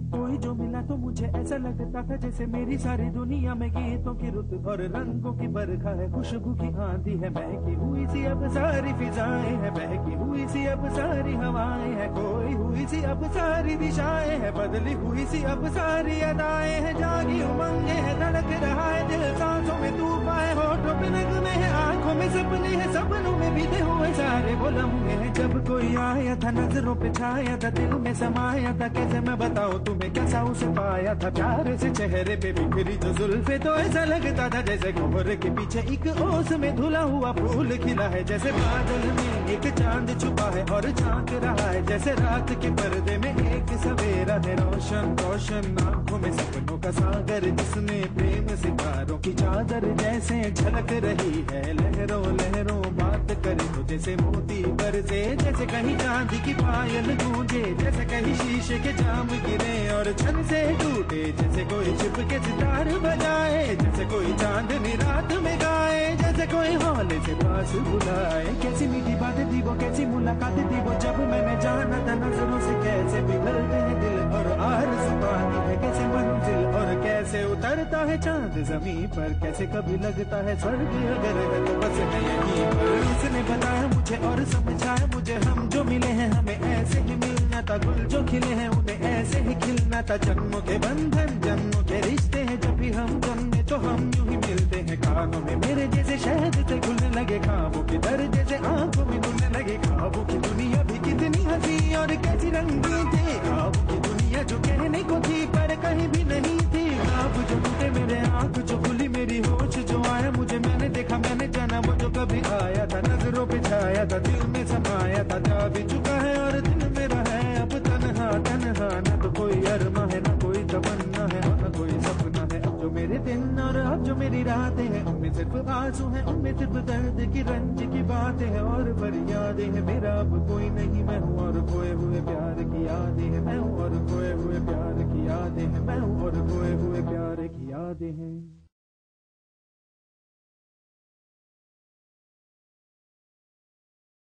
कोई जो मिला तो मुझे ऐसा लगता था जैसे मेरी सारी दुनिया में गीतों की रुत और रंगों की बरखा है, खुशबू की आंधी है, बहकी हुई सी अब सारी फिजाएं है, बहकी हुई सी अब सारी हवाएं है, खोई हुई सी अब सारी दिशाएं है, बदली हुई सी अब सारी अदाएं है, जागी उमंगे है, धड़क रहा है दिल, सांसों में तूफान है, होठों पे नगमे है, आंखों में सपने हैं, सपनों में बीते हुए सारे वो लम्हे हैं। जब कोई आया था नजरों पे छाया था, दिल में समाया था, कैसे मैं बताऊं तुम्हें कैसा उसे पाया था, प्यार से चेहरे पे बिखरी जो जुल्फे, तो ऐसा लगता था जैसे कोहरे के पीछे एक ओस में धुला हुआ फूल खिला है, जैसे बादल में एक चांद छुपा है और झांक रहा है, जैसे रात के पर्दे में एक सवेरा है, रोशन रोशन आंखों में सपनों का सागर, जिसमें प्रेम सितारों की चादर जैसे झलक रही है, लहरों लहरों बात करे तो जैसे मोती बरसे, जैसे कहीं चांदी की पायल गूंजे, जैसे कहीं शीशे के जाम गिरे और छन से टूटे, जैसे कोई छिप के सितार बजाए, जैसे कोई चांदनी रात में गाए, जैसे कोई हौले से पास बुलाए। कैसी मीठी बातें थी वो, कैसी मुलाकातें थी वो, जब मैंने जाना था नजरों से कैसे पिघलते हैं दिल और आरज़ू पाती है कैसे मंजिल, और कैसे उतरता है चांद जमीन पर, कैसे कभी लगता है स्वर्ग अगर है तो बस है यहीं पर। उसने बताया मुझे और समझाया मुझे, हम जो मिले हैं हमें ऐसे ही मिलना था, गुल जो खिले हैं उन्हें ऐसे ही खिलना था, जन्मों के बंधन जन्मों के रिश्ते हैं, जब भी हम जन्मे तो हम यूं ही मिलते हैं, कानों में मेरे जैसे शहद से खुलने लगे ख्वाबों के दर, जैसे आंखों में खुलने लगे ख्वाबों की दुनिया भी कितनी हंसी और कैसी रंगी थी, ख्वाबों की दुनिया जो कहने को थी पर कहीं भी नहीं थी, ख्वाब जो टूटे मेरे आंख जो खुली मेरी होश जो आया मुझे, मैंने देखा मैंने जाना वो जो कभी आया था, नजरों पे छाया था, दिल में समाया था, जा भी चुका है और दिल मेरा है अब तन्हा तन्हा, न तो कोई अरमा है न कोई तमन्ना है न कोई सपना है, अब जो मेरे दिन और अब जो मेरी रातें हैं उनमें सिर्फ आंसू हैं, उनमें सिर्फ दर्द की रंज की बातें हैं और फरियादें हैं, मेरा अब कोई नहीं मैं हूँ और खोए हुए प्यार की यादें हैं, मैं हूँ और खोए हुए प्यार की यादें हैं, मैं हूँ और खोए हुए प्यार की यादें हैं।